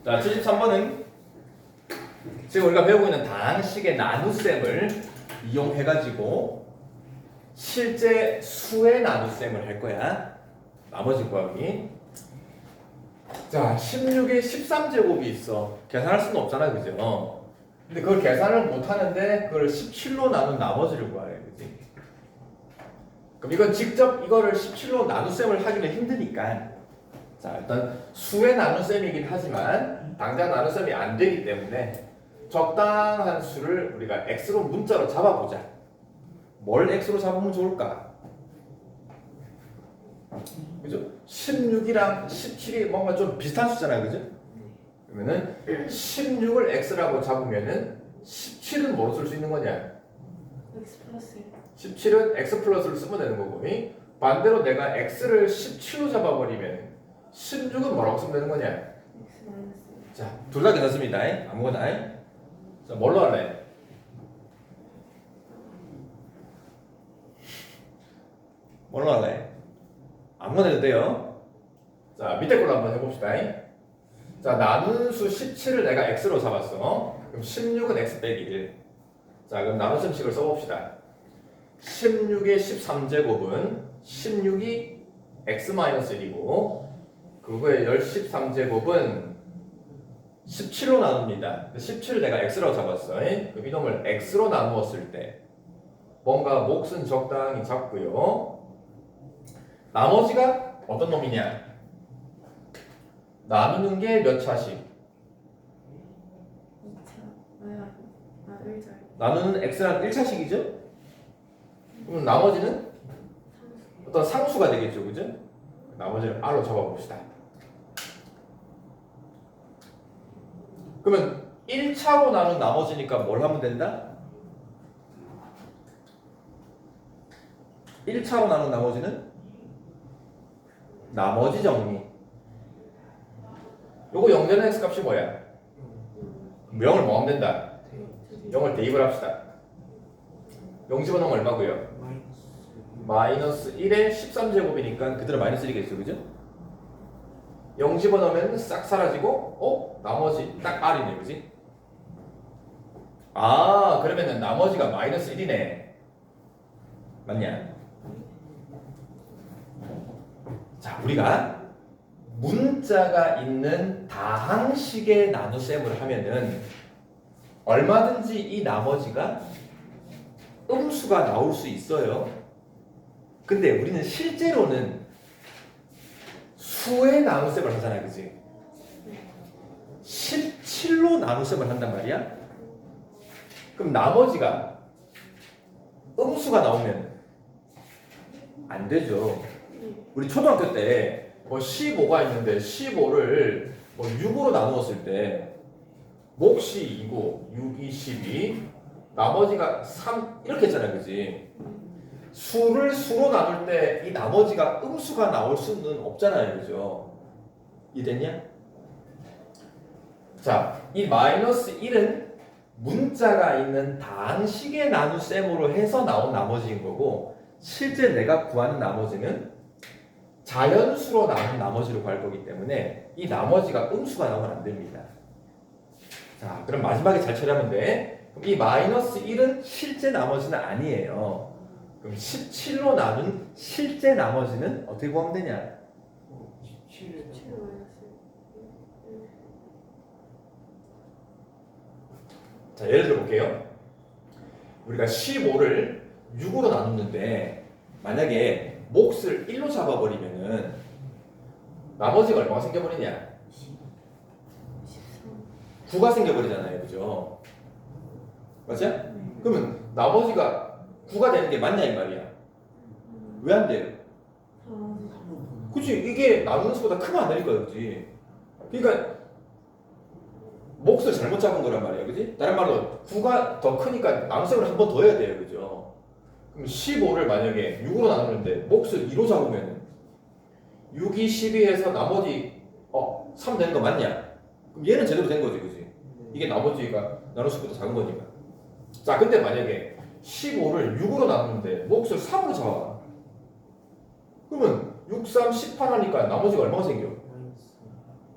자, 73번은 지금 우리가 배우고 있는 다항식의 나눗셈을 이용해가지고 실제 수의 나눗셈을 할 거야. 나머지 구하기. 자, 16에 13제곱이 있어. 계산할 수는 없잖아, 그죠? 근데 그걸 계산을 못하는데 그걸 17로 나눈 나머지를 구하래, 그지? 그럼 이건 직접 이거를 17로 나눗셈을 하기는 힘드니까, 자, 일단 수의 나눗셈이긴 하지만 당장 나눗셈이 안 되기 때문에 적당한 수를 우리가 x로 문자로 잡아보자. 뭘 x로 잡으면 좋을까? 그죠? 16이랑 17이 뭔가 좀 비슷한 수잖아요, 그죠? 그러면은 16을 x라고 잡으면은 17은 뭐로 쓸 수 있는 거냐? x 플러스 17은 x 플러스를 쓰면 되는 거고, 반대로 내가 x를 17로 잡아버리면 16은 뭐라고 쓰면 되는 거냐? x 마이너스 자, 둘 다 괜찮습니다. 아무거나. 자, 뭘로 할래? 뭘로 할래? 아무거나 해도 돼요. 자, 밑에 걸로 한번 해봅시다. 자, 나눈 수 17을 내가 x로 잡았어. 그럼 16은 x 빼기 1. 자, 그럼 나눗셈식을 써봅시다. 16의 13제곱은 16이 x-1이고 그거의 13제곱은 17로 나눕니다. 17을 내가 x로 잡았어. 그럼 이놈을 x로 나누었을 때 뭔가 몫은 적당히 잡고요. 나머지가 어떤 놈이냐? 나누는 게 몇 차씩? 2차 1차 나누는 x란 1차식이죠? 그럼 나머지는 어떤 상수가 되겠죠, 그죠? 나머지를 r로 잡아봅시다. 그러면 1차로 나눈 나머지니까 뭘 하면 된다? 1차로 나눈 나머지는 나머지 정리. 요거 0되는 x값이 뭐야? 0을 뭐 하면 된다? 0을 대입을 합시다. 0 집어넣으면 얼마고요? 마이너스 1에 13제곱이니까 그대로 마이너스 1이겠죠, 그죠? 0 집어넣으면 싹 사라지고, 나머지 딱 r이네, 그지? 아, 그러면은 나머지가 마이너스 1이네. 맞냐? 자, 우리가 문자가 있는 다항식의 나눗셈을 하면은 얼마든지 이 나머지가 음수가 나올 수 있어요. 근데 우리는 실제로는 수의 나눗셈을 하잖아요, 그지? 17로 나눗셈을 한단 말이야. 그럼 나머지가 음수가 나오면 안 되죠. 우리 초등학교 때 뭐 15가 있는데 15를 뭐 6으로 나누었을 때 몫이 2고 6이 12 나머지가 3 이렇게 했잖아요, 그지? 수를 수로 나눌 때 이 나머지가 음수가 나올 수는 없잖아요, 그죠? 이해됐냐? 자, 이 마이너스 1은 문자가 있는 다항식의 나눗셈으로 해서 나온 나머지인 거고, 실제 내가 구하는 나머지는 자연수로 나눈 나머지로 구할 거기 때문에 이 나머지가 음수가 나오면 안 됩니다. 자, 그럼 마지막에 잘 처리하면 돼. 그럼 이 마이너스 1은 실제 나머지는 아니에요. 그럼 17로 나눈 실제 나머지는 어떻게 구하면 되냐? 7 마이너스 자, 예를 들어 볼게요. 우리가 15를 6으로 나누는데 만약에 몫을 1로 잡아버리면은 나머지가 얼마가 생겨버리냐? 13 9가 생겨버리잖아요, 그죠? 맞죠? 그러면 나머지가 9가 되는 게 맞냐 이 말이야? 왜 안 돼요? 4 그치? 이게 나누는 수보다 크면 안 되니까, 그지? 그러니까 몫을 잘못 잡은 거란 말이야, 그지? 다른 말로 9가 더 크니까 나눗셈을 한 번 더 해야 돼요, 그죠? 그럼 15를 만약에 6으로 나누는데 몫을 2로 잡으면 6이 12 해서 나머지 3 되는 거 맞냐? 그럼 얘는 제대로 된 거지, 그지? 이게 나머지가 나눌 수보다 작은 거니까. 자, 근데 만약에 15를 6으로 나누는데 몫을 3으로 잡아봐. 그러면 6, 3, 18 하니까 나머지가 얼마가 생겨?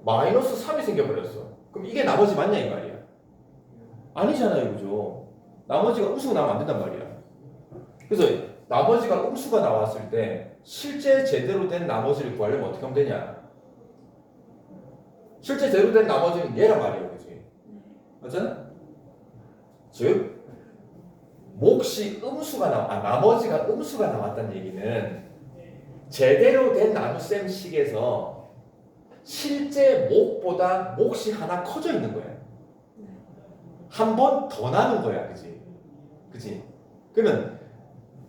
마이너스 3이 생겨버렸어. 그럼 이게 나머지 맞냐 이 말이야? 아니잖아요, 그죠? 나머지가 음수가 나오면 안 된단 말이야. 그래서 나머지가 음수가 나왔을 때 실제 제대로 된 나머지를 구하려면 어떻게 하면 되냐? 실제 제대로 된 나머지는 얘란 말이에요, 그지? 맞잖아? 즉 몫이 음수가 나머지가 음수가 나왔다는 얘기는 제대로 된 나눗셈 식에서 실제 몫보다 몫이 하나 커져 있는 거야. 한 번 더 나눈 거야, 그지? 그지? 그러면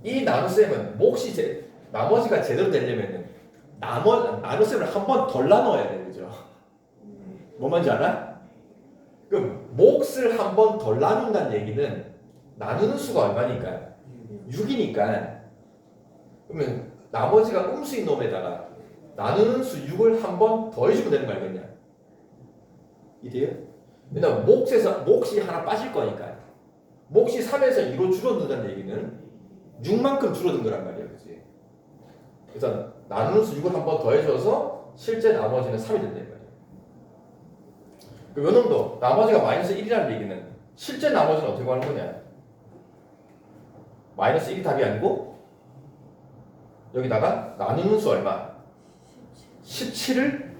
이 나눗셈은 몫이 나머지가 제대로 되려면은 나눗셈을 한 번 덜 나눠야 돼, 그죠? 뭔 말인지 알아? 그럼 몫을 한 번 덜 나눈다는 얘기는 나누는 수가 얼마니까? 6이니까. 그러면 나머지가 음수인 놈에다가 나누는 수 6을 한 번 더 해주면 되는 거 알겠냐? 이돼요? 왜냐면 몫이 하나 빠질 거니까. 몫이 3에서 2로 줄어든다는 얘기는 6만큼 줄어든 거란 말이야, 그치? 그래서 나누는 수 6을 한 번 더 해줘서 실제 나머지는 3이 된다는 말이야. 그럼 요놈도 나머지가 마이너스 1이라는 얘기는 실제 나머지는 어떻게 하는 거냐? 마이너스 1이 답이 아니고 여기다가 나누는 수 얼마? 17을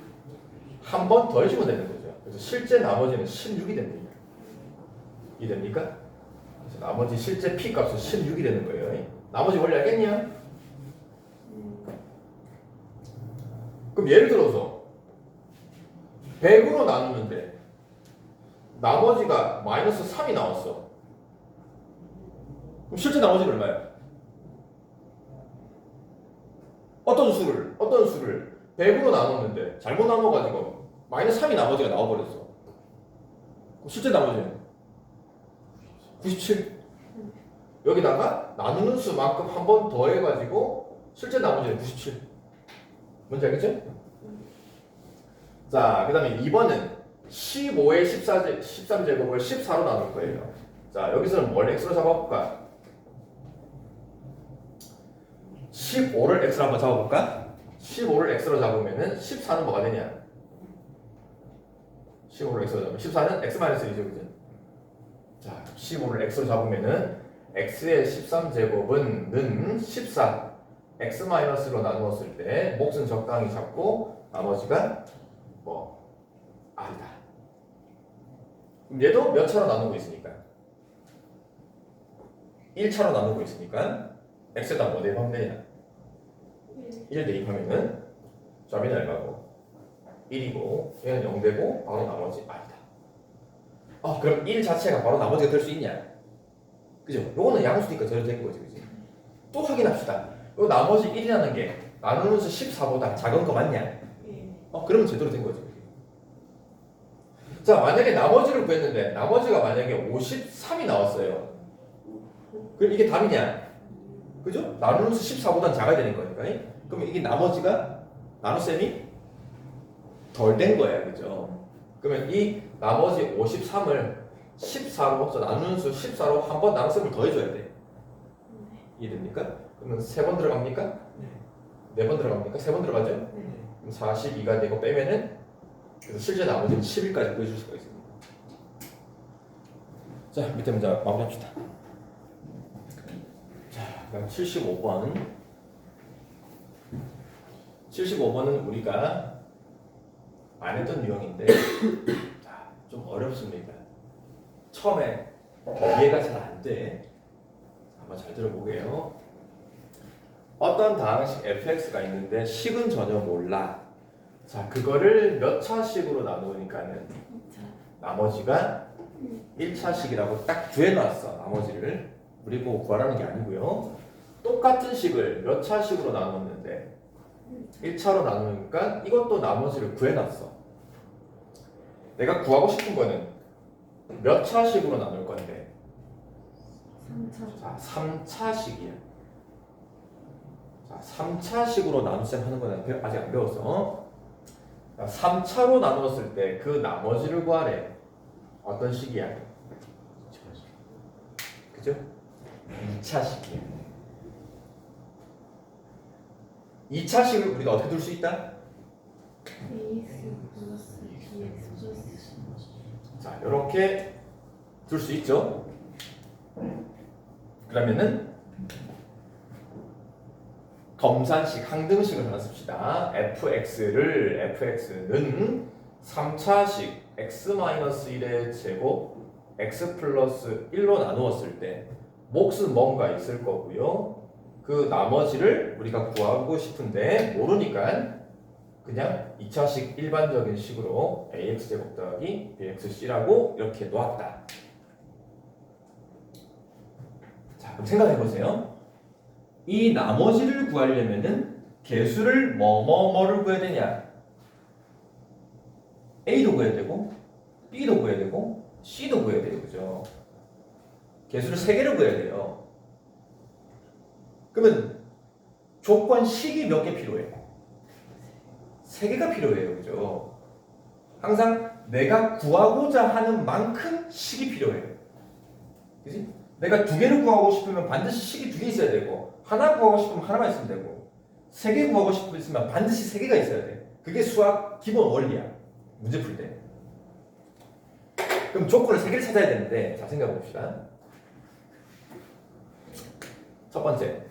한 번 더 해주면 되는 거죠. 그래서 실제 나머지는 16이 됩니다. 이해됩니까? 그래서 나머지 실제 p 값은 16이 되는 거예요. 나머지 원리 알겠냐? 그럼 예를 들어서 100으로 나누는데 나머지가 마이너스 3이 나왔어. 그럼 실제 나머지는 얼마야? 어떤 수를 100으로 나눴는데 잘못 나눠가지고 마이너스 3이 나머지가 나와버렸어. 그럼 실제 나머지는 97. 여기다가 나누는 수만큼 한 번 더 해가지고 실제 나머지는 97. 뭔지 알겠죠? 자, 그 다음에 2번은 15의 13제곱을 14로 나눌 거예요. 자, 여기서는 뭘 x로 잡아볼까? 15를 x로 한번 잡아볼까? 15를 x로 잡으면은 14는 뭐가 되냐? 15를 x로 잡으면 14는 x-1이죠, 그죠? 자, 15를 x로 잡으면은 x의 13제곱은 는 14 x-로 나누었을 때 몫은 적당히 잡고 나머지가 뭐 r이다. 그럼 얘도 몇 차로 나누고 있으니까? 1차로 나누고 있으니까 x에다 뭐 대입하면 되냐? 1 대입하면은 좌변이 얼마고? 1이고 얘는 0 되고 바로 나머지 r이다. 그럼 1 자체가 바로 나머지가 될 수 있냐? 그죠? 요거는 양수니까 제대로 된 거지, 그지? 또 확인합시다. 요 나머지 1이라는 게 나누는 수 14보다 작은 거 맞냐? 그러면 제대로 된 거지. 자, 만약에 나머지를 구했는데 나머지가 만약에 53이 나왔어요. 그럼 이게 답이냐? 그죠? 나누는 수 14보다는 작아야 되는 거니까. 그러면 이게 나머지가 나눗셈이 덜 된 거야, 그죠? 그러면 이 나머지 53을 14로 나누는 수 14로 한 번 나눗셈을 더 해줘야 돼. 이해됩니까? 그러면 3번 들어갑니까? 네. 4번 들어갑니까? 3번 들어가죠? 그럼 42가 되고 빼면은 그래서 실제 나머지는 11까지 구해줄 수가 있습니다. 자, 밑에 문제 마무리합시다. 자, 그럼 75번. 75번은 우리가 안 했던 유형인데 좀 어렵습니다. 처음에 이해가 잘 안 돼. 한번 잘 들어보게요. 어떤 다항식 fx가 있는데 식은 전혀 몰라. 자, 그거를 몇 차식으로 나누니까는 나머지가 1차식이라고 딱 구해놨어. 나머지를 우리 보고 구하라는 게 아니고요. 똑같은 식을 몇 차식으로 나눴는데 1차로 나누니까 이것도 나머지를 구해놨어. 내가 구하고 싶은 거는 몇 차식으로 나눌 건데? 3차. 자, 3차식이야. 자, 3차식으로 나눗셈 하는 거는 아직 안 배웠어. 3차로 나누었을 때 그 나머지를 구하래. 어떤 식이야? 그죠? 2차식이야. 2차식을 우리가 어떻게 둘 수 있다? ax 플러스 bx 플러스 자, 이렇게 둘 수 있죠. 그러면은 검산식, 항등식을 하나 씁시다. fx는 3차식 x-1의 제곱 x 플러스 1로 나누었을 때 몫은 뭔가 있을 거고요. 그 나머지를 우리가 구하고 싶은데 모르니까 그냥 2차식 일반적인 식으로 ax제곱 더하기 bxc라고 이렇게 놓았다. 자, 그럼 생각해 보세요. 이 나머지를 구하려면은 개수를 뭐를 구해야 되냐? A도 구해야 되고 B도 구해야 되고 C도 구해야 돼요. 그죠? 개수를 3개를 구해야 돼요. 그러면 조건식이 몇 개 필요해요? 3개가 필요해요. 그죠? 항상 내가 구하고자 하는 만큼 식이 필요해요. 그지? 내가 2개를 구하고 싶으면 반드시 식이 2개 있어야 되고 하나 구하고 싶으면 하나만 있으면 되고 3개 구하고 싶으면 반드시 3개가 있어야 돼. 그게 수학 기본 원리야. 문제 풀 때. 그럼 조건을 3개를 찾아야 되는데 자 생각해 봅시다. 첫 번째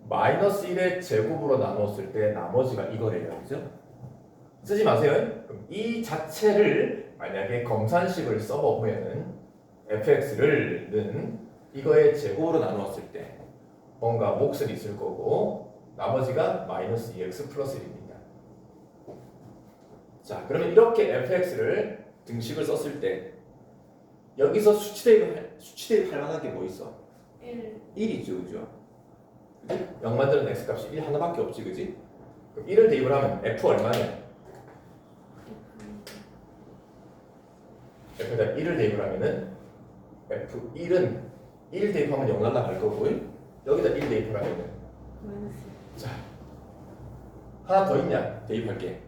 마이너스 1의 제곱으로 나눴을 때 나머지가 이거래요. 그죠? 쓰지 마세요. 그럼 이 자체를 만약에 검산식을 써보면은 fx를 이거의 제곱으로 나누었을 때 뭔가 몫은 있을 거고 나머지가 마이너스 2x 플러스 1입니다. 자, 그러면 이렇게 fx를 등식을 썼을 때 여기서 수치대입할 만한 게 뭐 있어? 1 1이죠, 그죠? 그지? 0 만드는 x값이 1 하나밖에 없지, 그지? 그럼 1을 대입을 하면 f 얼마냐? f에다 1을 대입을 하면은 f1은 1 대입하면 0 날라갈 거고 여기다 1 대입을 하면은 마이너스 자 하나 더 있냐? 대입할게.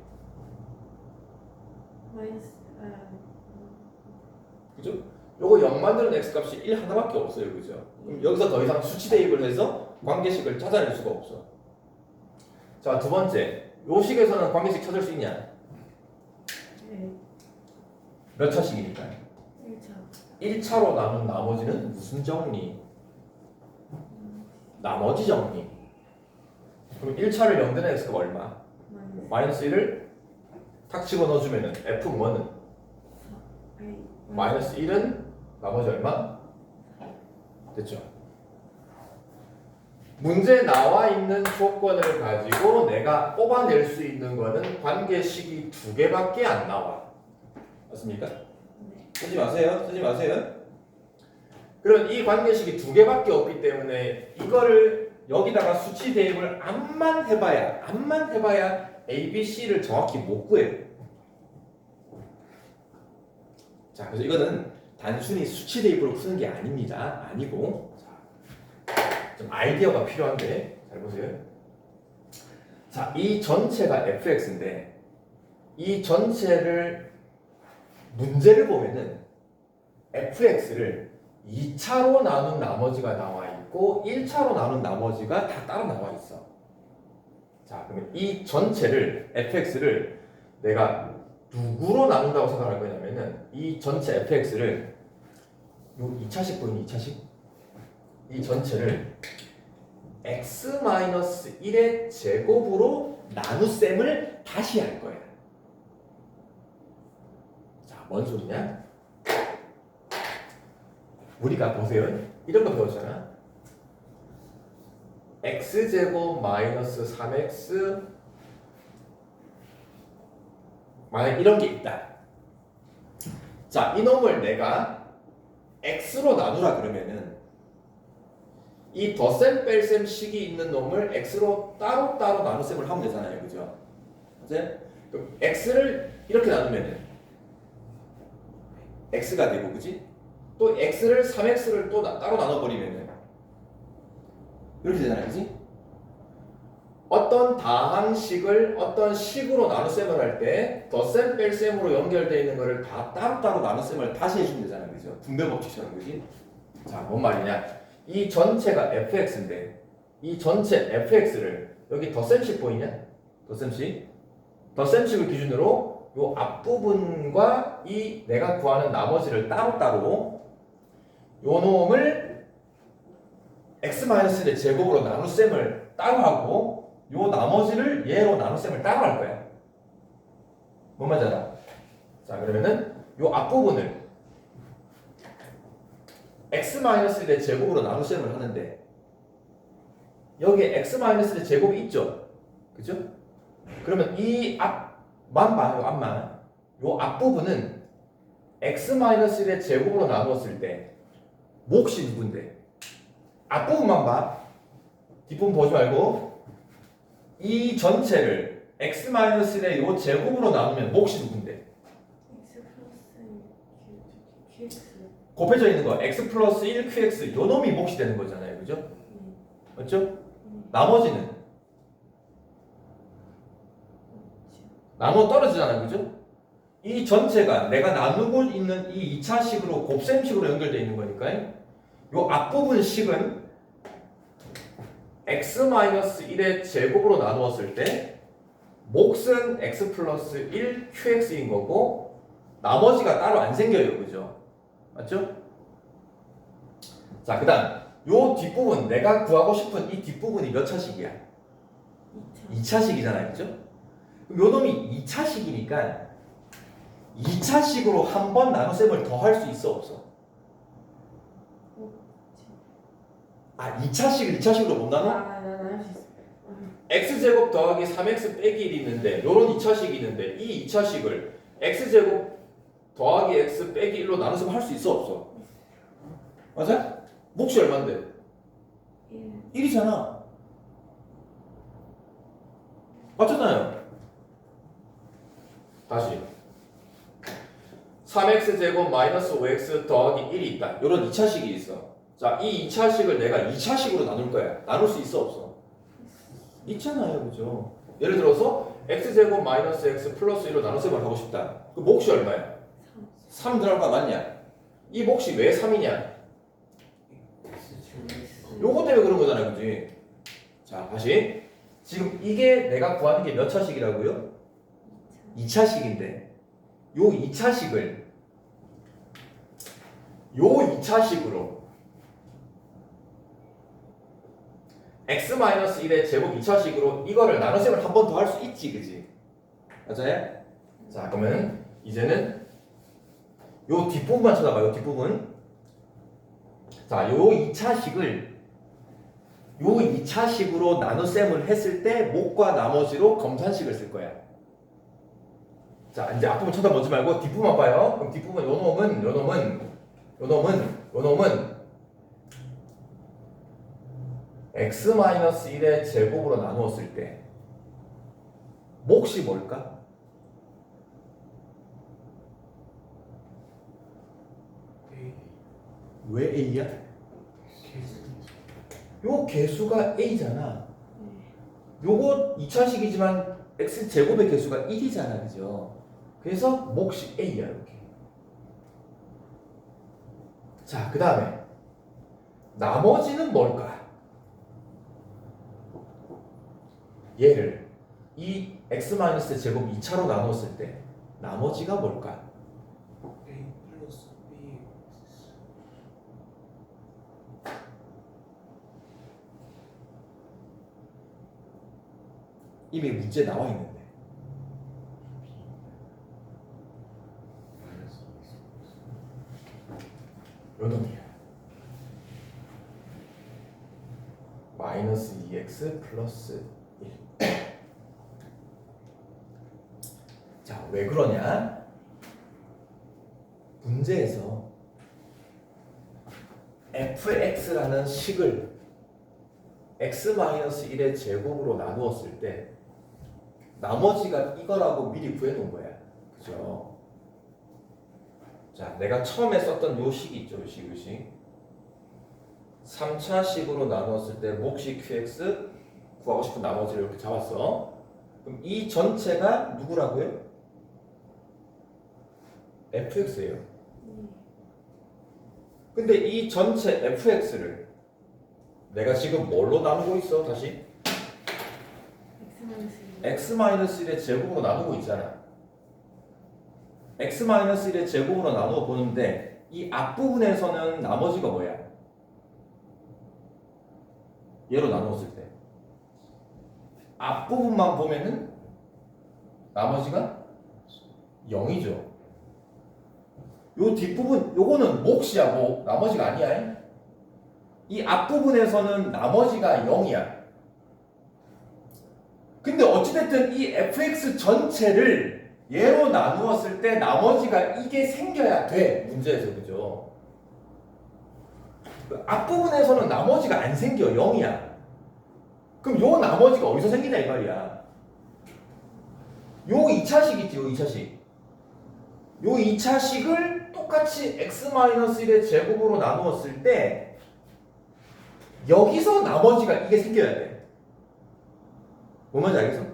마이너스 그죠? 요거 0 만드는 x값이 1 하나밖에 없어요, 그죠? 그럼 여기서 더 이상 수치 대입을 해서 관계식을 찾아낼 수가 없어. 자, 두 번째, 요 식에서는 관계식 찾을 수 있냐? 네 몇 차식이니까? 1차 1차로 남은 나머지는 무슨 정리? 나머지 정리. 그럼 1차를 0 되는 x가 얼마? 마이너스 1을 탁 집어넣어주면은 f 뭐는? 마이너스 1은 나머지 얼마? 됐죠? 문제에 나와 있는 조건을 가지고 내가 뽑아낼 수 있는 거는 관계식이 2개밖에 안 나와. 맞습니까? 네 쓰지 마세요. 쓰지 마세요. 그럼 이 관계식이 2개밖에 없기 때문에 이거를 여기다가 수치 대입을 암만 해봐야 A, B, C를 정확히 못 구해요. 자, 그래서 이거는 단순히 수치 대입으로 푸는 게 아닙니다. 아니고 좀 아이디어가 필요한데 잘 보세요. 자, 이 전체가 fx인데 이 전체를 문제를 보면은 fx를 2차로 나눈 나머지가 나와 있고 1차로 나눈 나머지가 다 따로 나와 있어. 자, 그러면 이 전체를 fx를 내가 누구로 나눈다고 생각할 거냐면은 이 전체 fx를 요 2차식 보이니 2차식? 이 전체를 x-1의 제곱으로 나눗셈을 다시 할 거야. 자, 뭔 소리냐? 우리가 보세요. 이런 거 배웠잖아. x제곱 마이너스 3x 만약 이런 게 있다. 자, 이놈을 내가 x로 나누라 그러면은 이 덧셈 뺄셈 식이 있는 놈을 x로 따로따로 나눗셈을 하면 되잖아요. 그죠? 이제 그럼 x를 이렇게 나누면은 x가 되고, 그지? 또 x를 3x를 또 따로 나눠버리면은 이렇게 되잖아요. 그지? 어떤 다항식을 어떤 식으로 나눗셈을 할 때 덧셈 뺄셈으로 연결되어 있는 거를 다 따로따로 나눗셈을 다시 해주면 되잖아요. 그죠? 분배 법칙처럼. 그지? 자, 뭔 말이냐? 이 전체가 fx인데 이 전체 fx를 여기 덧셈식 보이냐? 덧셈식 덧셈식을 기준으로 요 앞부분과 이 내가 구하는 나머지를 따로따로 요 놈을 x-1의 제곱으로 나눗셈을 따로 하고 요 나머지를 얘로 나눗셈을 따로 할 거야. 뭔 말인지 알아? 자, 그러면은 요 앞부분을 x-1의 제곱으로 나눗셈을 하는데 여기에 x-의 제곱이 있죠? 그죠? 그러면 이 앞만 봐, 요 앞만. 요 앞부분은 x-1의 제곱으로 나누었을 때 몫이 누군데? 앞부분만 봐. 뒷부분 보지 말고 이 전체를 x-의 요 제곱으로 나누면 몫이 누군데? X 플러스 QX. 곱해져 있는 거 x 플러스 1 qx 요 놈이 몫이 되는 거잖아요. 그죠? 맞죠? 나머지는 나눠 떨어지잖아요. 그죠? 이 전체가 내가 나누고 있는 이 2차식으로 곱셈식으로 연결되어 있는 거니까 요 앞부분 식은 x-1의 제곱으로 나누었을 때 몫은 x 플러스 1 qx인 거고 나머지가 따로 안 생겨요. 그죠? 맞죠? 자, 그 다음 요 뒷부분 내가 구하고 싶은 이 뒷부분이 몇 차식이야? 2차식이잖아요. 그죠? 그럼 요 놈이 2차식이니까 2차식으로 한 번 나눗셈을 더 할 수 있어 없어? 아, 2차식을 2차식으로 못 나눠? 나할수 있어. x제곱 더하기 3x 빼기 1이 있는데 요런 2차식이 있는데 이 2차식을 x제곱 더하기 x 빼기 1로 나눠서 할 수 있어 없어? 맞아? 몫이 얼만데? 1이잖아. 맞잖아요. 다시 3x제곱 마이너스 5x 더하기 1이 있다. 요런 2차식이 있어. 자, 이 2차식을 내가 2차식으로 나눌 거야. 나눌 수 있어 없어? 있잖아요. 그죠? 예를 들어서 x제곱 마이너스 x 플러스 1로 나눗셈을 하고 싶다. 그 몫이 얼마야? 3 들어가 맞냐? 이 몫이 왜 3이냐? 요거 때문에 그런 거잖아요. 그지? 자, 다시 지금 이게 내가 구하는 게 몇 차식이라고요? 2차식인데 요 2차식을 요 2차식으로 x-1의 제곱 2차식으로 이거를 나눗셈을 한 번 더 할 수 있지. 그지? 맞아요? 자, 그러면 이제는 요 뒷부분만 쳐다봐요. 뒷부분. 자, 요 2차식을 요 2차식으로 나눗셈을 했을 때 몫과 나머지로 검산식을 쓸 거야. 자, 이제 앞부분 쳐다보지 말고 뒷부분만 봐요. 그럼 뒷부분 요 놈은 x-1의 제곱으로 나누었을 때 몫이 뭘까? 왜 A야? 요 개수가 A잖아. 요거 2차식이지만 x제곱의 개수가 1이잖아. 그죠? 그래서 몫이 A야. 이렇게. 자, 그 다음에 나머지는 뭘까? 얘를 이 x-제곱 2차로 나눴을 때 나머지가 뭘까? A 플러스 B 이미 문제 나와 있는데. 요 놈이야. 마이너스 2x 플러스 1. 자, 왜 그러냐? 문제에서 fx라는 식을 x-1의 제곱으로 나누었을 때 나머지가 이거라고 미리 구해놓은 거야. 그죠? 자, 내가 처음에 썼던 요 식이 있죠. 요 식. 3차식으로 나누었을 때 몫이 qx 구하고 싶은 나머지를 이렇게 잡았어. 그럼 이 전체가 누구라고요? fx예요. 근데 이 전체 fx를 내가 지금 뭘로 나누고 있어? 다시 X 마이너스 x-1의 제곱으로 나누고 있잖아. x-1의 제곱으로 나누어 보는데 이 앞부분에서는 나머지가 뭐야? 얘로 나누었을 때 앞부분만 보면은 나머지가 0이죠. 요 뒷부분 요거는 몫이야. 뭐 나머지가 아니야. 이 앞부분에서는 나머지가 0이야. 근데 어찌됐든 이 fx 전체를 얘로 나누었을 때 나머지가 이게 생겨야 돼. 문제에서. 그죠? 앞부분에서는 나머지가 안 생겨. 0이야. 그럼 요 나머지가 어디서 생기냐 이 말이야. 요 2차식 있지. 요 2차식. 요 2차식을 똑같이 x-1의 제곱으로 나누었을 때 여기서 나머지가 이게 생겨야 돼. 뭔 말인지 알겠어?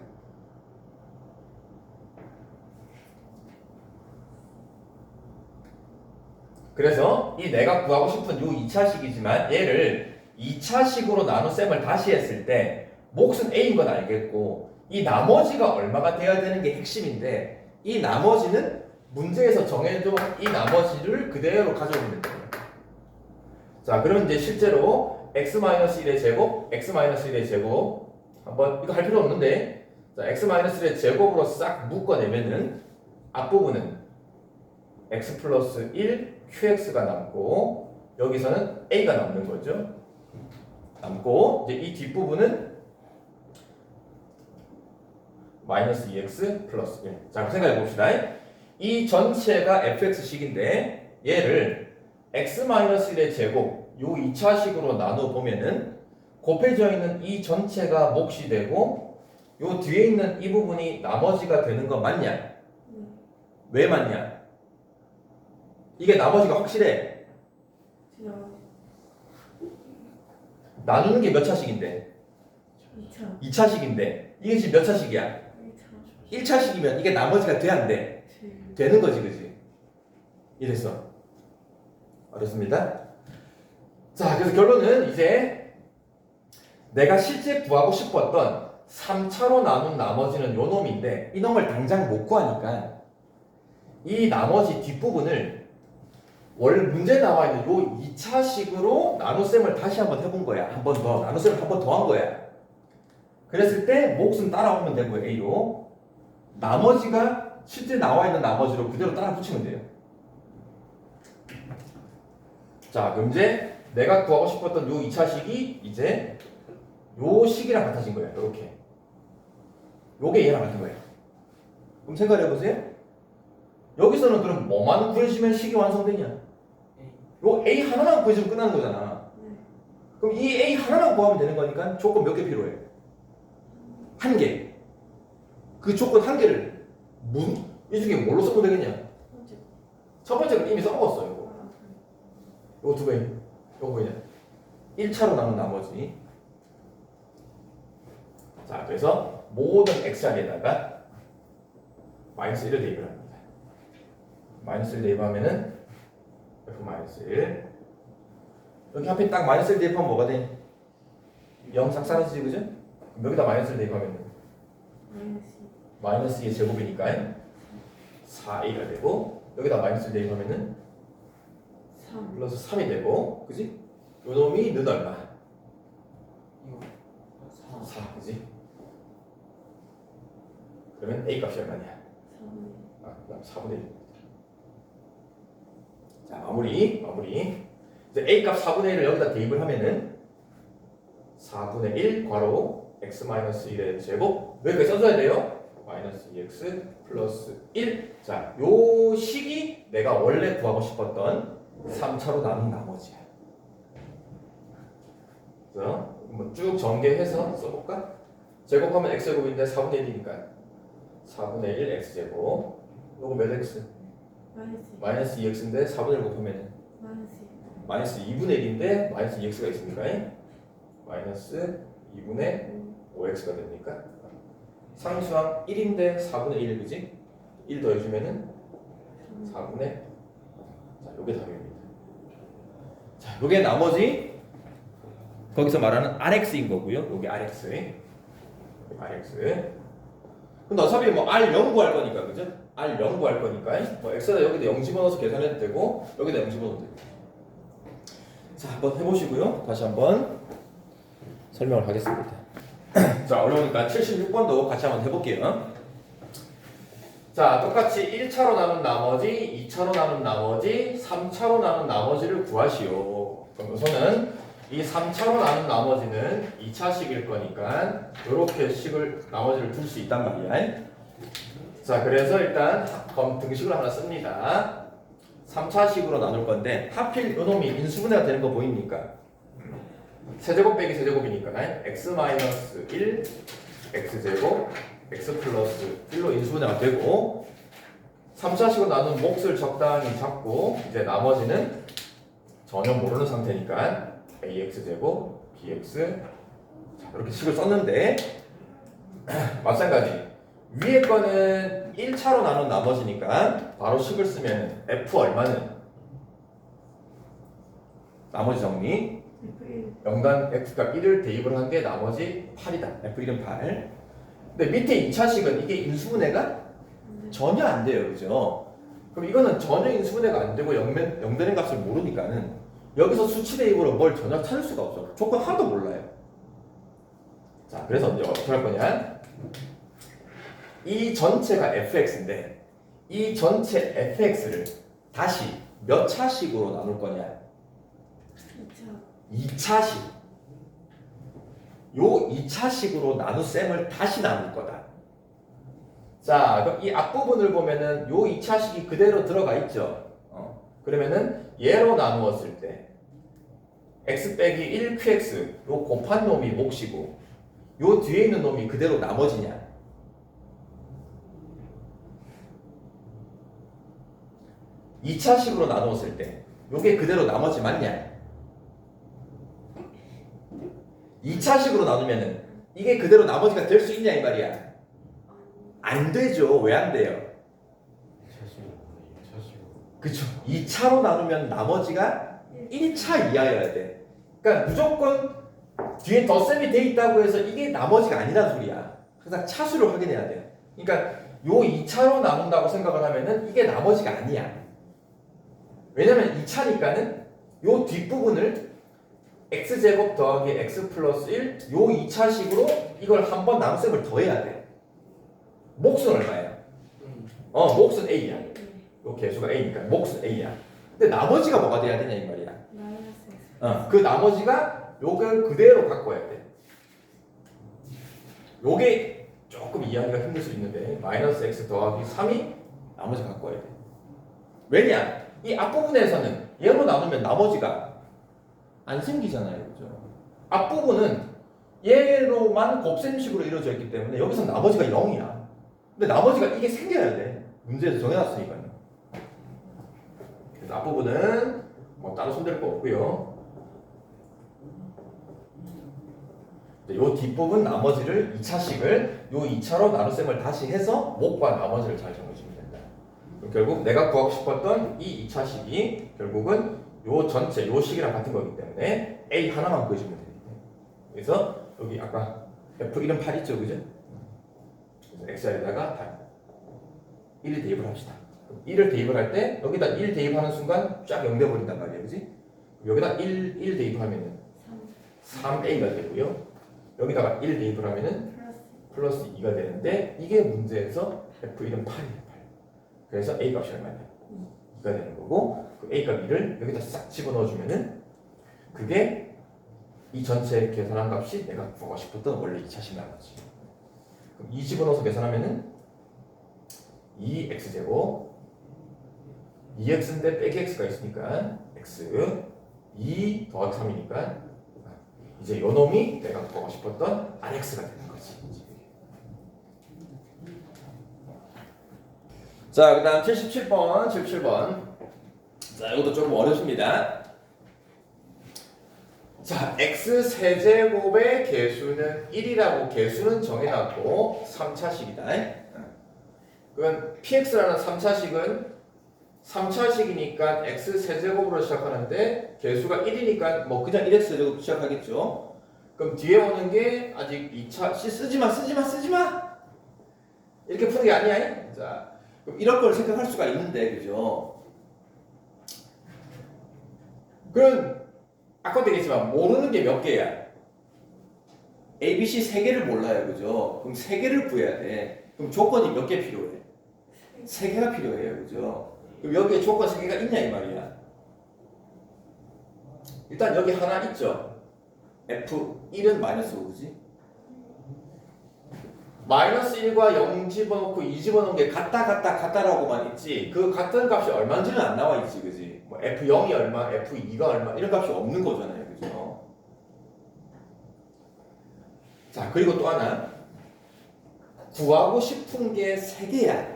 그래서 이 내가 구하고 싶은 요 2차식이지만 얘를 2차식으로 나눗셈을 다시 했을 때 몫은 a인 건 알겠고 이 나머지가 얼마가 돼야 되는 게 핵심인데 이 나머지는 문제에서 정해준 이 나머지를 그대로 가져오면 된다. 자, 그러면 이제 실제로 x-1의 제곱, x-1의 제곱 한번 이거 할 필요 없는데 자, x-1의 제곱으로 싹 묶어내면은 앞부분은 x 플러스 1 qx가 남고 여기서는 a가 남는 거죠. 남고 이제 이 뒷부분은 마이너스 2x 플러스 1. 자, 생각해 봅시다. 이 전체가 fx식인데 얘를 x-1의 제곱 요 2차식으로 나눠 보면은 곱해져 있는 이 전체가 몫이 되고 요 뒤에 있는 이 부분이 나머지가 되는 거 맞냐? 왜 맞냐? 이게 나머지가 확실해. 나누는 게 몇 차식인데? 2차. 2차식인데 이게 지금 몇 차식이야? 1차식이면 이게 나머지가 돼 안 돼? 되는 거지, 그지? 이랬어. 알았습니다. 자, 그래서 결론은 이제 내가 실제 구하고 싶었던 3차로 나눈 나머지는 요 놈인데 이 놈을 당장 못 구하니까 이 나머지 뒷부분을 원래 문제 나와 있는 요 2차식으로 나눗셈을 다시 한번 해본 거야. 한 번 더. 나눗셈을 한 번 더 한 거야. 그랬을 때 몫은 따라오면 되고요. A로. 나머지가 실제 나와 있는 나머지로 그대로 따라 붙이면 돼요. 자, 그럼 이제 내가 구하고 싶었던 요 2차식이 이제 요 식이랑 같아진 거예요. 이렇게. 요게 얘랑 같은 거예요. 그럼 생각해 보세요. 여기서는 그럼 뭐만 구해주면 식이 완성되냐? 요 A 하나만 구해주면 끝나는 거잖아. 그럼 이 A 하나만 구하면 되는 거니까 조건 몇 개 필요해? 한 개. 그 조건 한 개를 이 중에 뭘로 쓰면 되겠냐? 첫 번째는 이미 써먹었어. 요거 두 개. 요거 뭐냐? 1차로 남은 나머지. 자, 그래서 모든 x자리에다가 마이너스 1을 대입을 합니다. 마이너스 1 대입하면은 f 마이너스 1. 여기 앞에 딱 마이너스 1 대입하면 뭐가 돼? 0 싹 사라지지, 그죠? 그럼 여기다 마이너스 1 대입하면 마이너스 2의 제곱이니까 4a가 되고 여기다 마이너스 1 대입하면은 3. 플러스 3이 되고, 그지? 요 놈이 는 얼마? 4, 그지? 그러면 a 값이 얼마냐? 4분의 1. 자, 마무리. 이제 a 값 4분의 1을 여기다 대입을 하면은 4분의 1 괄호 x-1의 제곱 여기까지 써줘야 돼요. 마이너스 2x 플러스 1. 자, 요 식이 내가 원래 구하고 싶었던 3차로 나눈 나머지야. 그래서 한번 쭉 전개해서 써볼까? 제곱하면 x제곱인데 4분의 1이니까 4분의 1 x제곱. 요거 몇 x? 마이너스 2x인데 4분의 1 곱하면 마이너스 2분의 1인데 마이너스 2x가 있으니까 마이너스 2분의 5x가 되니까 상수항 1인데 4분의 1, 그지? 1 더해주면은 4분의 자, 요게 답입니다. 자, 요게 나머지 거기서 말하는 RX인 거고요. 요게 RX. RX. 근데 어차피 뭐 R0 구할 거니까, 그죠? R0 구할 거니까 뭐 x에다 여기다 0 집어넣어서 계산해도 되고 여기다 0 집어넣어도 되고. 자, 한번 해보시고요. 다시 한번 설명을 하겠습니다. 자, 어려우니까 76번도 같이 한번 해볼게요. 자, 똑같이 1차로 나눈 나머지, 2차로 나눈 나머지, 3차로 나눈 나머지를 구하시오. 그럼 우선은 이 3차로 나눈 나머지는 2차식일 거니까 이렇게 식을 나머지를 둘 수 있단 말이야. 자, 그래서 일단 등식을 하나 씁니다. 3차식으로 나눌 건데 하필 요놈이 인수분해가 되는 거 보입니까? 세제곱 빼기 세제곱이니까 x-1 x제곱 x 플러스 1로 인수분해가 되고 3차식으로 나눈 몫을 적당히 잡고 이제 나머지는 전혀 모르는 상태니까 ax제곱 bx 자, 이렇게 식을 썼는데 마찬가지 위에 거는 1차로 나눈 나머지니까 바로 식을 쓰면 f 얼마는 나머지 정리 F1 0단 x값 1을 대입을 한 게 나머지 8이다. f1은 8. 근데 밑에 2차식은 이게 인수분해가 전혀 안 돼요. 그죠? 그럼 이거는 전혀 인수분해가 안 되고 0되는 값을 모르니까는 여기서 수치 대입으로 뭘 전혀 찾을 수가 없어. 조건 하나도 몰라요. 자, 그래서 이제 어떻게 할 거냐? 이 전체가 fx인데 이 전체 fx를 다시 몇 차식으로 나눌 거냐? 2차 2차식. 요 2차식으로 나눗셈을 다시 나눌 거다. 자, 그럼 이 앞부분을 보면은 요 2차식이 그대로 들어가 있죠. 그러면은 얘로 나누었을 때 x 빼기 1qx 요 곱한 놈이 몫이고 요 뒤에 있는 놈이 그대로 나머지냐? 2차식으로 나누었을 때 요게 그대로 나머지 맞냐? 2차식으로 나누면은 이게 그대로 나머지가 될 수 있냐 이 말이야? 안 되죠. 왜 안 돼요? 그쵸. 2차로 나누면 나머지가 1차 이하여야 돼. 그러니까 무조건 뒤에 덧셈이 돼 있다고 해서 이게 나머지가 아니란 소리야. 항상 차수를 확인해야 돼. 그러니까 요 2차로 나눈다고 생각을 하면은 이게 나머지가 아니야. 왜냐면 2차니까는 요 뒷부분을 x제곱 더하기 x 플러스 1 요 2차식으로 이걸 한 번 나눗셈을 더해야 돼. 몫은 얼마야? 몫은 a야. 요 개수가 a니까 몫은 a야. 근데 나머지가 뭐가 돼야 되냐 이 말이야. 마이너스 X 그 나머지가 요걸 그대로 갖고 와야 돼. 요게 조금 이해하기가 힘들 수 있는데 마이너스 x 더하기 3이 나머지 갖고 와야 돼. 왜냐? 이 앞부분에서는 얘로 나누면 나머지가 안 생기잖아요. 그죠? 앞부분은 얘로만 곱셈식으로 이루어져 있기 때문에 여기서 나머지가 0이야. 근데 나머지가 이게 생겨야 돼. 문제에서 정해놨으니까요. 그래서 앞부분은 뭐 따로 손댈 거 없고요. 요 뒷부분 나머지를 2차식을 요 2차로 나눗셈을 다시 해서 몫과 나머지를 잘 정해주면 된다. 결국 내가 구하고 싶었던 이 2차식이 결국은 요 전체 요 식이랑 같은 거기 때문에 A 하나만 구해주면 됩니다. 그래서 여기 아까 F1은 8 있죠, 그죠? 그래서 X에다가 1을 대입을 합시다. 1을 대입을 할 때 여기다 1 대입하는 순간 쫙 0 돼버린단 말이에요, 그지? 여기다 1 대입하면은 3A가 되고요. 여기다가 1 대입을 하면은 플러스 2가 되는데 이게 문제에서 F1은 8이에요. 8. 그래서 A 값이 얼마냐? 2가 되는 거고 그 A 값 2를 여기다 싹 집어넣어주면은 그게 이 전체 계산한 값이 내가 구하고 싶었던 원래 2차식 나머지. 그럼 2 집어넣어서 계산하면은 2x제곱 2x인데 빼기 x가 있으니까 x 2 더하기 3이니까 이제 요 놈이 내가 구하고 싶었던 rx가 되는 거지. 자, 그 다음 77번 77번 자, 이것도 조금 어렵습니다. 자, x 세제곱의 개수는 1이라고 개수는 정해놨고 3차식이다. 그건 px라는 3차식은 3차식이니까 x 세제곱으로 시작하는데 개수가 1이니까 뭐 그냥 1x 세제곱 시작하겠죠. 그럼 뒤에 오는 게 아직 2차 쓰지마 이렇게 푸는 게 아니야. 자, 그럼 이런 걸 생각할 수가 있는데, 그죠? 그럼 아까도 얘기했지만 모르는 게 몇 개야? A, B, C 세 개를 몰라요, 그죠? 그럼 세 개를 구해야 돼. 그럼 조건이 몇 개 필요해? 세 개가 필요해요, 그죠? 그럼 여기에 조건 세 개가 있냐 이 말이야. 일단 여기 하나 있죠. F1은 마이너스 5지. 마이너스 1과 0 집어넣고 2 집어넣은 게 같다라고만 있지 그 같은 값이 얼마인지는 안 나와 있지, 그지? 뭐 F0이 얼마, F2가 얼마 이런 값이 없는 거잖아요, 그죠? 자, 그리고 또 하나 구하고 싶은 게 3개야.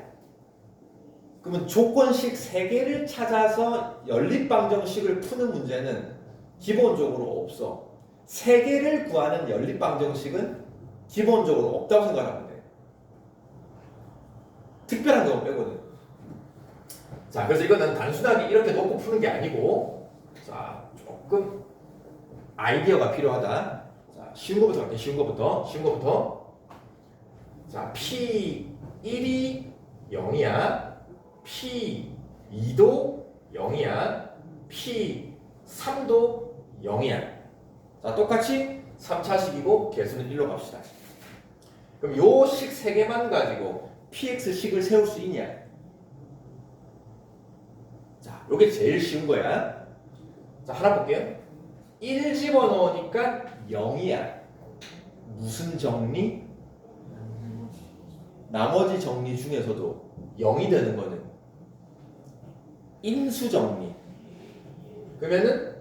그러면 조건식 3개를 찾아서 연립방정식을 푸는 문제는 기본적으로 없어. 3개를 구하는 연립방정식은 기본적으로 없다고 생각하면 돼. 특별한 경우 빼거든. 자, 그래서 이거는 단순하게 이렇게 놓고 푸는 게 아니고, 자, 조금 아이디어가 필요하다. 자, 쉬운 거부터 갈게요. 쉬운 거부터. 자, P1이 0이야. P2도 0이야. P3도 0이야. 자, 똑같이 3차식이고 개수는 1로 갑시다. 그럼 요 식 3개만 가지고 px식을 세울 수 있냐? 자, 요게 제일 쉬운 거야. 자, 하나 볼게요. 1 집어넣으니까 0이야. 무슨 정리? 나머지 정리 중에서도 0이 되는 거는 인수 정리. 그러면은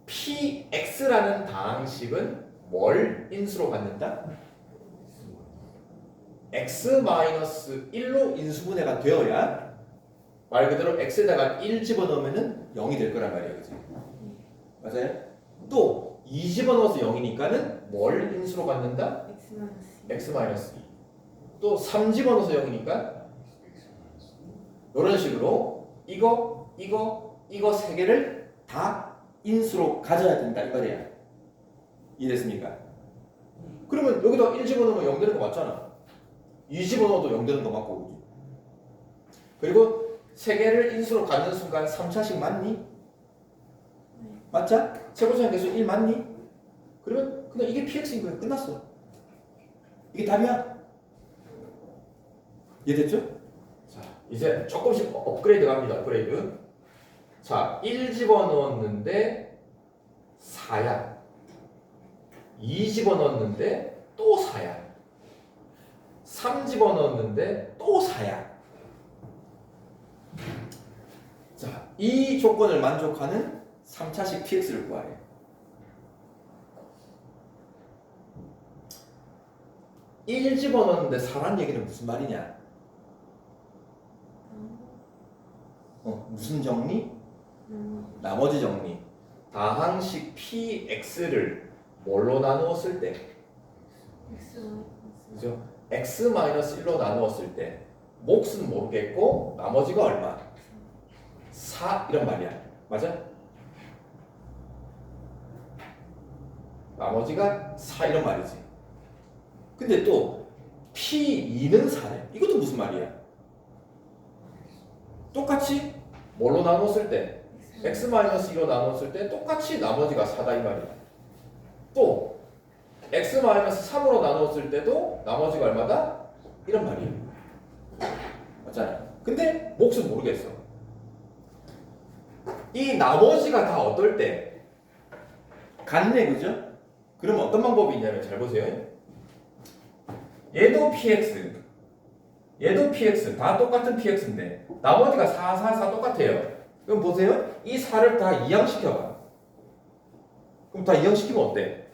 px라는 다항식은 뭘 인수로 갖는다? x-1로 인수분해가 되어야 말 그대로 x에다가 1 집어넣으면 0이 될 거란 말이에요, 그치? 맞아요? 또 2 집어넣어서 0이니까는 뭘 인수로 갖는다? x-2. 또 3 집어넣어서 0이니까 이런 식으로 이거 세 개를 다 인수로 가져야 된다 이 말이야. 이해됐습니까? 그러면 여기다 1 집어넣으면 0 되는 거 맞잖아. 2 집어넣어도 0 되는 거 맞고, 그지? 그리고 세 개를 인수로 갖는 순간 3차식 맞니? 맞자? 최고차항 계수 1 맞니? 그러면 그냥 이게 px인 거야. 끝났어. 이게 답이야. 이해됐죠? 자, 이제 조금씩 업그레이드 갑니다. 업그레이드. 자, 1 집어넣었는데 4야. 2 집어넣었는데 또 4야. 3 집어넣었는데 또 4야. 자, 이 조건을 만족하는 3차식 px를 구하래. '1 집어넣었는데 4란 얘기는 무슨 말이냐? 무슨 정리? 나머지 정리. 다항식 px를 뭘로 나누었을 때? 그죠? x-1로 나누었을 때 몫은 모르겠고 나머지가 얼마? 4 이런 말이야. 맞아? 나머지가 4 이런 말이지. 근데 또 P2는 4래. 이것도 무슨 말이야? 똑같이 뭘로 나눴을 때? x-2로 나눴을 때 똑같이 나머지가 4다 이 말이야. 또 x-3으로 나눴을 때도 나머지가 얼마다? 이런 말이야. 맞잖아. 근데 몫은 모르겠어. 이 나머지가 다 어떨 때? 같네, 그죠? 그러면 어떤 방법이 있냐면 잘 보세요. 얘도 px, 얘도 px, 다 똑같은 px인데 나머지가 4, 4, 4 똑같아요. 그럼 보세요. 이 4를 다 이항시켜봐. 그럼 다 이항시키면 어때?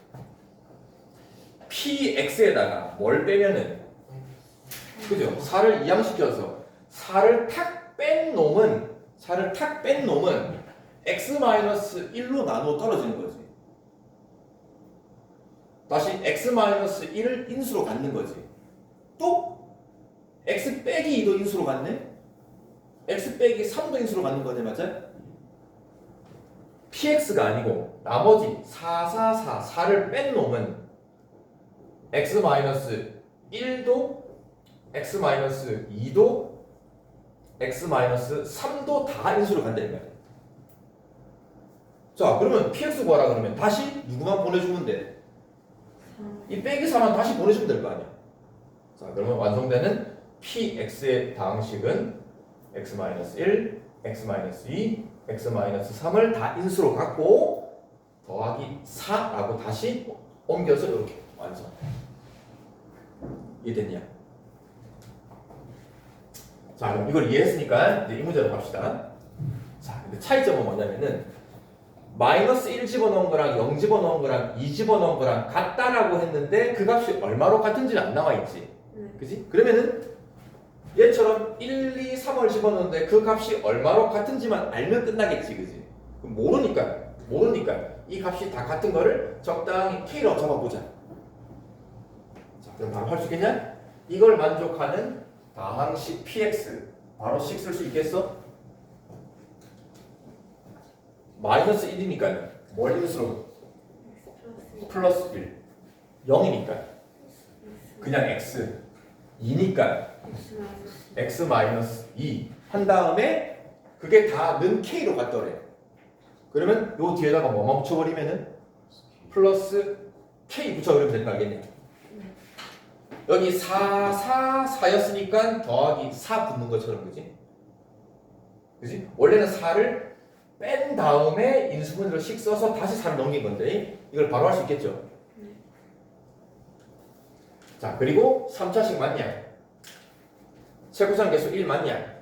px에다가 뭘 빼면은, 그죠? 4를 이항시켜서 4를 탁 뺀 놈은 x-1로 나누어 떨어지는 거지. 다시 x-1을 인수로 갖는 거지. 또 x 빼기 2도 인수로 갖네. x 빼기 3도 인수로 갖는 거네, 맞아? px가 아니고 나머지 4, 4, 4, 4를 뺀 놈은 x-1도 x-2도 x-3도 다 인수로 간다는 거야. 자, 그러면 px 구하라 그러면 다시 누구만 보내주면 돼? 이 빼기 4만 다시 보내주면 될 거 아니야. 자, 그러면 완성되는 px의 다항식은 x-1, x-2, x-3을 다 인수로 갖고 더하기 4라고 다시 옮겨서 이렇게 완성. 이해됐냐? 자, 그럼 이걸 이해했으니까 이제 이 문제로 갑시다. 자, 근데 차이점은 뭐냐면은 마이너스 1 집어넣은 거랑 0 집어넣은 거랑 2 집어넣은 거랑 같다라고 했는데 그 값이 얼마로 같은지는 안 나와 있지. 네. 그지? 그러면은 얘처럼 1, 2, 3을 집어넣는데 그 값이 얼마로 같은지만 알면 끝나겠지. 그지? 그럼 모르니까 이 값이 다 같은 거를 적당히 K로 잡아보자. 자, 그럼 바로 할 수 있겠냐? 이걸 만족하는 다항식 PX 바로 식 쓸 수 있겠어? 마이너스 1이니까 뭘 인수로? 플러스 1 0이니까 그냥 X 2니까 X 마이너스 2 한 다음에 그게 다 는 K로 갔더래. 그러면 요 뒤에다가 뭐만 붙여버리면은 플러스 K 붙여버리면 되는 거 알겠냐? 여기 4, 4, 4였으니까 더하기 4 붙는 것처럼 그지? 그지? 원래는 4를 뺀 다음에 인수분해로 식 써서 다시 4를 넘긴 건데 이걸 바로 할 수 있겠죠? 자, 그리고 3차식 맞냐? 최고상 계수 1 맞냐?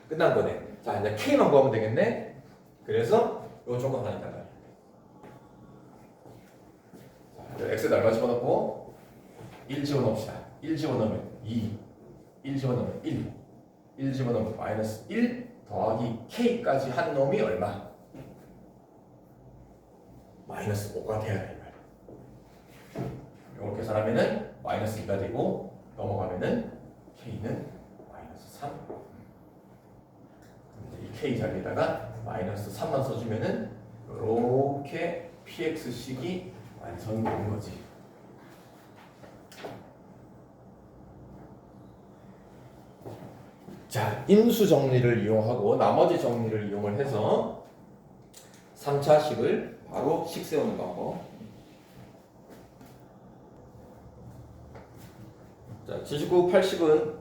끝난 거네. 자, 이제 K만 구하면 되겠네. 그래서 요 조건 하나 있다가 자, X에다 얼마 집어넣고 1 집어넣읍시다. 1 집어넣으면 2 1 집어넣으면 1 집어넣으면 마이너스 1 더하기 K까지 한 놈이 얼마? 마이너스 5가 돼야 돼. 이걸 계산하면은 마이너스 2가 되고 넘어가면은 K는 마이너스 3. 이 K 자리에다가 마이너스 3만 써주면은 이렇게 PX식이 완성이 되는 거지. 자, 인수 정리를 이용하고 나머지 정리를 이용을 해서 3차식을 바로 식 세우는 방법. 자, 79, 80은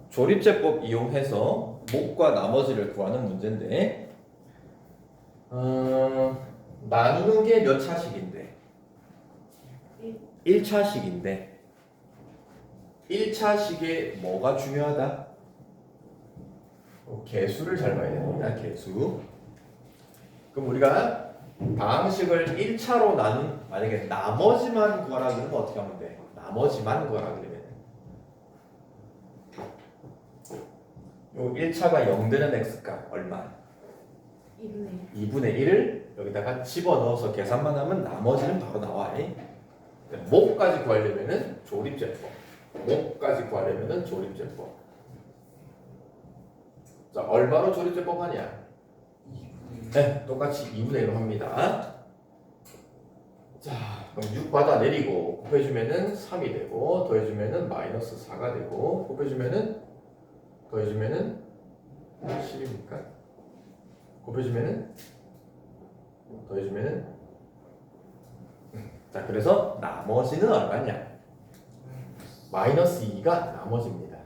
조립제법 이용해서 목과 나머지를 구하는 문제인데 나누는 게 몇 차식인데? 1차식인데 1차식에 뭐가 중요하다? 개수를 잘 봐야 됩니다. 개수. 그럼 우리가 다항식을 1차로 나눈 만약에 나머지만 구하라 그러면 어떻게 하면 돼? 나머지만 구하라 그러면 요 1차가 0 되는 x값 얼마? 2분의 1을 여기다가 집어넣어서 계산만 하면 나머지는 바로 나와. 목까지 구하려면은 조립제법. 목까지 구하려면은 조립제법. 자, 얼마로 조립제법 하냐? 네, 똑같이 2분의 1로 합니다. 자, 그럼 6 받아 내리고 곱해주면은 3이 되고 더해주면은 마이너스 4가 되고 곱해주면은 더해주면은 10입니까? 곱해주면은 더해주면은 자, 그래서 나머지는 얼마냐? 마이너스 2가 나머지입니다.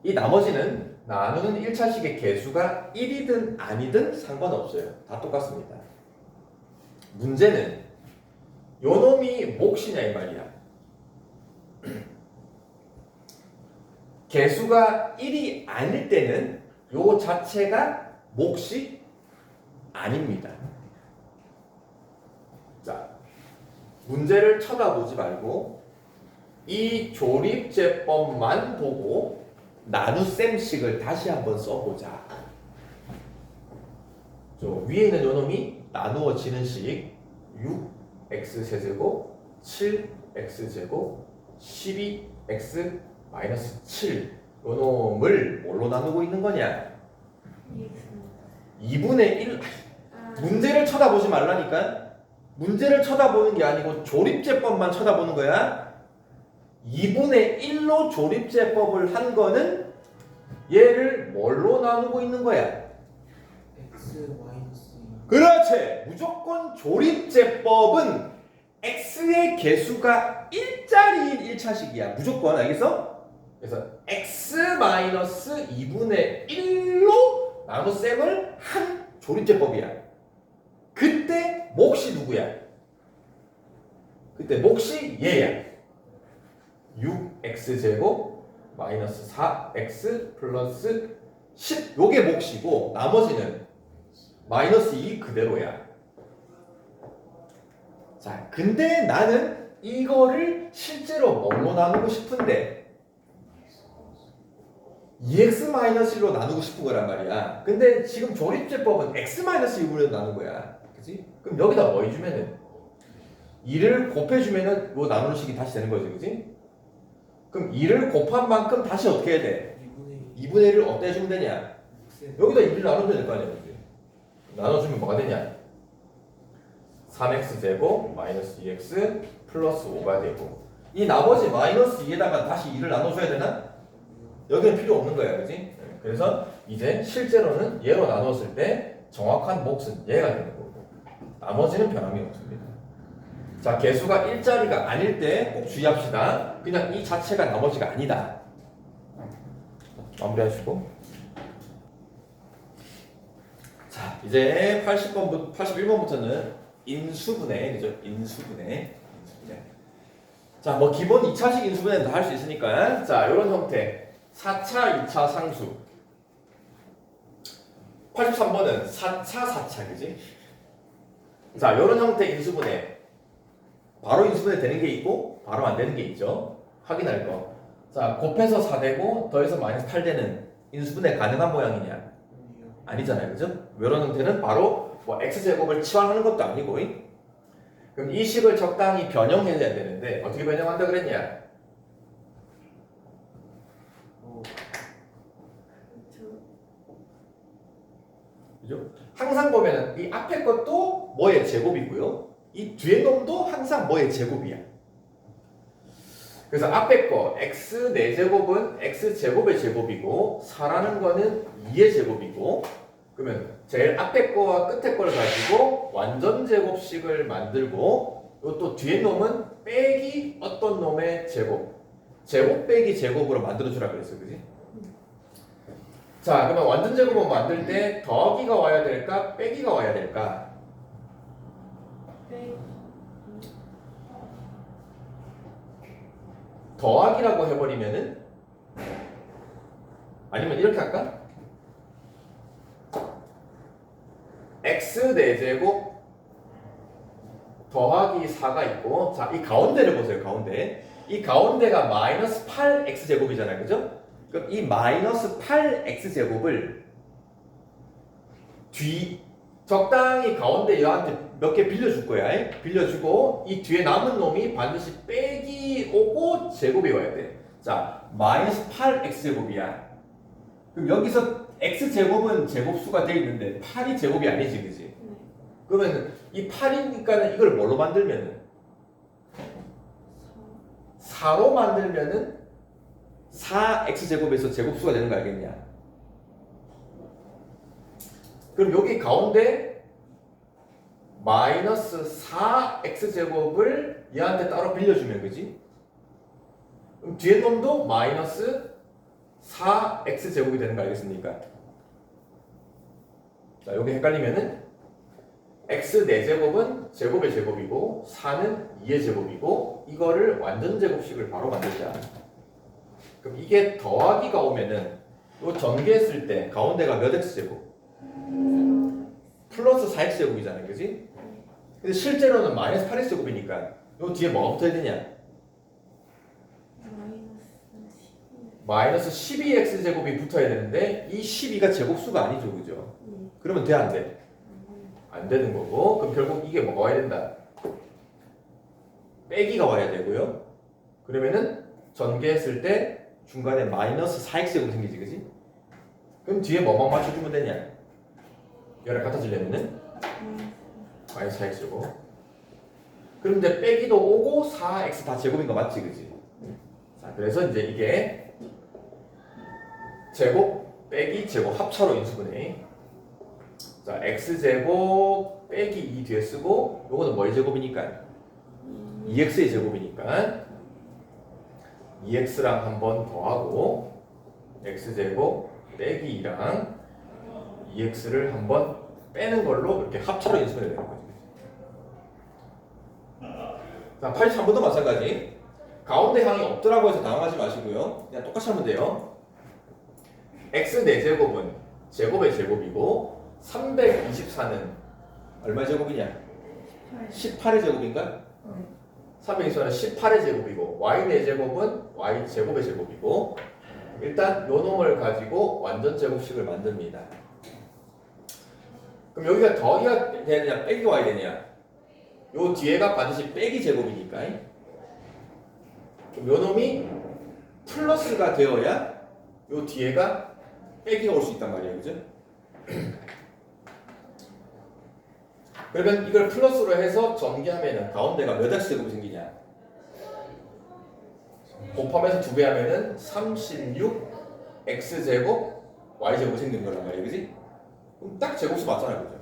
이 나머지는 나누는 1차식의 개수가 1이든 아니든 상관없어요. 다 똑같습니다. 문제는 요 놈이 몫이냐 이 말이야. 개수가 1이 아닐 때는 요 자체가 몫이 아닙니다. 자, 문제를 쳐다보지 말고 이 조립제법만 보고 나눗셈식을 다시 한번 써보자. 저 위에 있는 요 놈이 나누어지는 식 6x제곱 7x제곱 12x 마이너스 7 요 놈을 뭘로 나누고 있는 거냐? 2분의 1 문제를 쳐다보지 말라니까. 문제를 쳐다보는 게 아니고 조립제법만 쳐다보는 거야. 2분의 1로 조립제법을 한 거는 얘를 뭘로 나누고 있는 거야? x 마이너스 2. 그렇지. 무조건 조립제법은 x의 개수가 1짜리인 1차식이야. 무조건. 알겠어? 그래서 x-2분의 1로 나눗셈을 한 조립제법이야. 그때 몫이 누구야? 그때 몫이 얘야. 6x제곱 마이너스 4x 플러스 10 요게 몫이고 나머지는 마이너스 2 그대로야. 자, 근데 나는 이거를 실제로 뭘로 나누고 싶은데 2x-1로 나누고 싶은 거란 말이야. 근데 지금 조립제법은 x-2로 나눈 거야. 그치? 그럼 여기다 뭐 해주면은 2를 곱해주면은 요 나누는 식이 다시 되는 거지. 그치? 그럼 2를 곱한 만큼 다시 어떻게 해야 돼? 2분의 1을 어떻게 해주면 되냐? 여기다 2를 나눠주면 될 거 아니야. 그치? 나눠주면 뭐가 되냐? 3x제곱 마이너스 2x 플러스 5가 되고 이 나머지 마이너스 2에다가 다시 2를 나눠줘야 되나? 여기는 필요 없는 거야. 그지? 그래서 이제 실제로는 얘로 나눴을 때 정확한 몫은 얘가 되는 거고 나머지는 변함이 없습니다. 자, 개수가 1자리가 아닐 때 꼭 주의합시다. 그냥 이 자체가 나머지가 아니다. 마무리하시고 자, 이제 81번부터는 인수분해, 그죠? 인수분해. 자, 뭐 기본 2차식 인수분해는 다 할 수 있으니까 자, 이런 형태 4차, 2차 상수 83번은 4차, 4차, 그지? 자, 이런 형태 인수분해 바로 인수분해 되는 게 있고 바로 안 되는 게 있죠. 확인할 거. 자, 곱해서 4되고 더해서 마이너스 8되는 인수분해 가능한 모양이냐? 아니잖아요. 그죠? 이런 형태는 바로 뭐 x제곱을 치환하는 것도 아니고 그럼 이 식을 적당히 변형해야 되는데 어떻게 변형한다 그랬냐? 그죠? 항상 보면은 이 앞에 것도 뭐의 제곱이고요. 이 뒤에 놈도 항상 뭐의 제곱이야. 그래서 앞에 거 x 4제곱은 x제곱의 제곱이고 4라는 거는 2의 제곱이고 그러면 제일 앞에 거와 끝에 거를 가지고 완전 제곱식을 만들고 또 뒤에 놈은 빼기 어떤 놈의 제곱 제곱 빼기 제곱으로 만들어주라 그랬어요. 그지? 자, 그러면 완전 제곱은 만들 때 더하기가 와야 될까? 빼기가 와야 될까? 더하기라고 해버리면은 아니면 이렇게 할까? x 4제곱 더하기 4가 있고 자, 이 가운데를 보세요. 가운데 이 가운데가 마이너스 8x제곱이잖아요. 그죠? 그럼 이 마이너스 8x제곱을 적당히 가운데 얘한테 몇 개 빌려줄 거야. 빌려주고 이 뒤에 남은 놈이 반드시 빼기 오고 제곱이 와야 돼. 자, 마이너스 8x제곱이야. 그럼 여기서 x제곱은 제곱수가 돼 있는데 8이 제곱이 아니지, 그지? 그러면 이 8이니까는 이걸 뭘로 만들면은 4로 만들면은 4x제곱에서 제곱수가 되는 거 알겠냐? 그럼 여기 가운데 마이너스 4x제곱을 얘한테 따로 빌려주면 그지? 그럼 뒤에 놈도 마이너스 4x제곱이 되는 거 알겠습니까? 자, 여기 헷갈리면은 x 4제곱은 제곱의 제곱이고 4는 2의 제곱이고 이거를 완전 제곱식을 바로 만들자. 그럼 이게 더하기가 오면은 요 전개했을 때 가운데가 몇 x제곱? 플러스 4x제곱이잖아요. 그지? 근데 실제로는 마이너스 8x제곱이니까 요 뒤에 뭐가 붙어야 되냐? 마이너스 12x제곱이 붙어야 되는데 이 12가 제곱수가 아니죠. 그죠? 그러면 돼 안 돼? 안 되는 거고 그럼 결국 이게 뭐가 와야 된다? 빼기가 와야 되고요. 그러면은 전개했을 때 중간에 마이너스 4x제곱이 생기지. 그지? 그럼 뒤에 뭐만 맞춰주면 되냐? 얘를 갖다 주려면은 마이너스 4x제곱 그런데 빼기도 오고 4x 다 제곱인 거 맞지, 그지? 자, 그래서 이제 이게 제곱 빼기 제곱 합차로 인수분해. 자, x제곱 빼기 2 뒤에 쓰고 요거는 뭐의 제곱이니까? 2x의 제곱이니까 2x랑 한 번 더하고 x제곱 빼기 2랑 2x를 한 번 빼는 걸로 이렇게 합차로 인수분해 되는 거지. 자, 83번도 마찬가지. 가운데 항이 없더라고 해서 당황하지 마시고요. 그냥 똑같이 하면 돼요. x 4제곱은 제곱의 제곱이고 324는 얼마의 제곱이냐? 18의 제곱인가? 324는 18의 제곱이고 y 4제곱은 y 제곱의 제곱이고 일단 요 놈을 가지고 완전 제곱식을 만듭니다. 그럼 여기가 더해야 되느냐 빼기 와야 되냐? 요 뒤에가 반드시 빼기 제곱이니까 그럼 요 놈이 플러스가 되어야 요 뒤에가 빼기가 올 수 있단 말이에요, 그죠? 그러면 이걸 플러스로 해서 전개하면은 가운데가 몇 x 제곱이 생기냐? 곱하면서 2배 하면은 36 x 제곱 y 제곱 생기는 거란 말이에요, 그지? 그럼 딱 제곱수 맞잖아요, 그죠?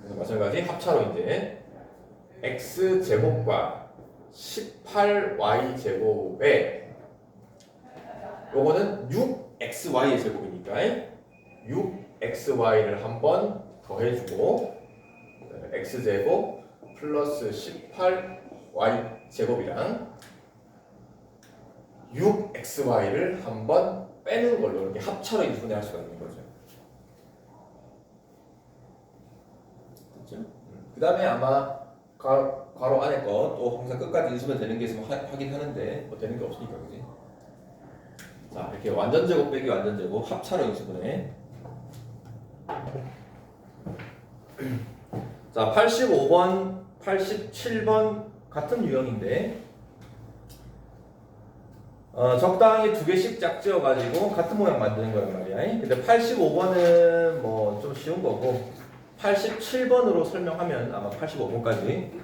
그래서 마찬가지 합차로 이제 x 제곱과 18y 제곱에 요거는 6xy의 제곱이니까 6xy를 한번 더해주고 x제곱 플러스 18y 제곱이랑 6xy를 한번 빼는 걸로 이렇게 합차로 인수분해할 수가 있는 거죠. 그렇죠? 그 다음에 아마 괄호 안에 거 또 항상 끝까지 인수분 되는 게 있으면 확인하는데 뭐 되는 게 없으니까, 그지? 자, 이렇게 완전 제곱 빼기 완전 제곱 합차로 인수분해. 자, 85번, 87번 같은 유형인데 적당히 2개씩 짝지어 가지고 같은 모양 만드는 거란 말이야. 근데 85번은 뭐 좀 쉬운 거고 87번으로 설명하면 아마 85번까지.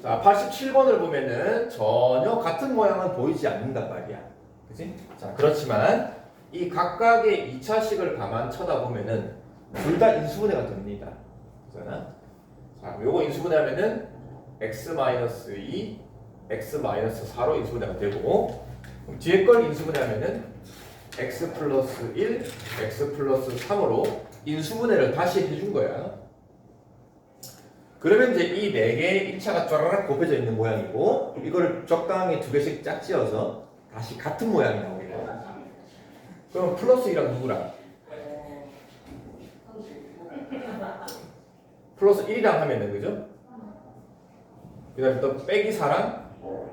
자, 87번을 보면은 전혀 같은 모양은 보이지 않는단 말이야. 그치? 자, 그렇지만 이 각각의 2차식을 가만 쳐다보면은 둘 다 인수분해가 됩니다. 그잖아? 자, 요거 인수분해하면은 x-2, x-4로 인수분해가 되고 그럼 뒤에 걸 인수분해하면은 x 플러스 1, x 플러스 3으로 인수분해를 다시 해준 거야. 그러면 이제 이 4개의 1차가 쫘라락 곱해져 있는 모양이고 이거를 적당히 2개씩 짝지어서 다시 같은 모양이 나오게 돼요. 그럼 플러스 2랑 누구랑? 플러스 1이랑 하면은 그죠? 그 다음에 또 빼기 4랑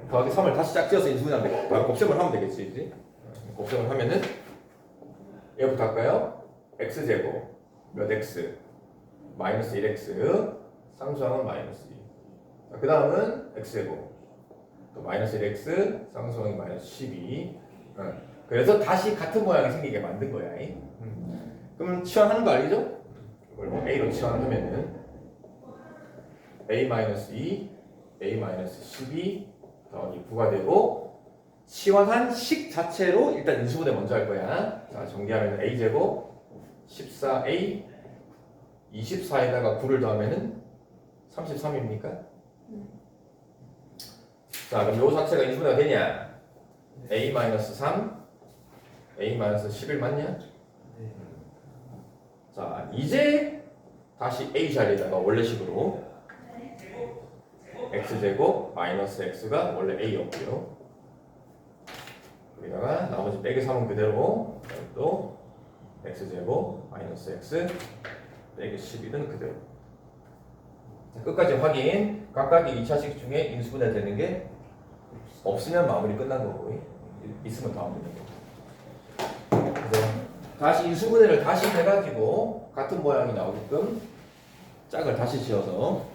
더하기 3을 다시 짝지어서 인수분해하면 되겠지. 곱셈을 하면 되겠지, 그지? 곱셈을 하면은 얘부터 할까요? x제곱 몇 x 마이너스 1x 쌍수항은 마이너스 2. 그 다음은 x제곱 또 마이너스 1x 쌍수항이 마이너스 12. 그래서 다시 같은 모양이 생기게 만든 거야. 그럼 치환하는 거 알죠? 이걸 뭐 a로 치환하면은 a-2 a-12 더하기 9가 되고 치환한 식 자체로 일단 인수분해 먼저 할 거야. 자, 정리하면 a제곱 14a 24에다가 9를 더하면은 33입니까? 자, 그럼 요 자체가 인수분해가 되냐? a-3 a-11 맞냐? 자, 이제 다시 a 자리에다가 원래식으로 x제곱 마이너스 x가 원래 a였고요. 여기다가 나머지 빼기 3은 그대로 또 x제곱 마이너스 x 빼기 12는 그대로. 자, 끝까지 확인. 각각의 2차식 중에 인수분해 되는 게 없으면 마무리 끝난 거고 있으면 더 하면 되는 거고. 그래서 다시 인수분해를 다시 해가지고 같은 모양이 나오게끔 짝을 다시 지어서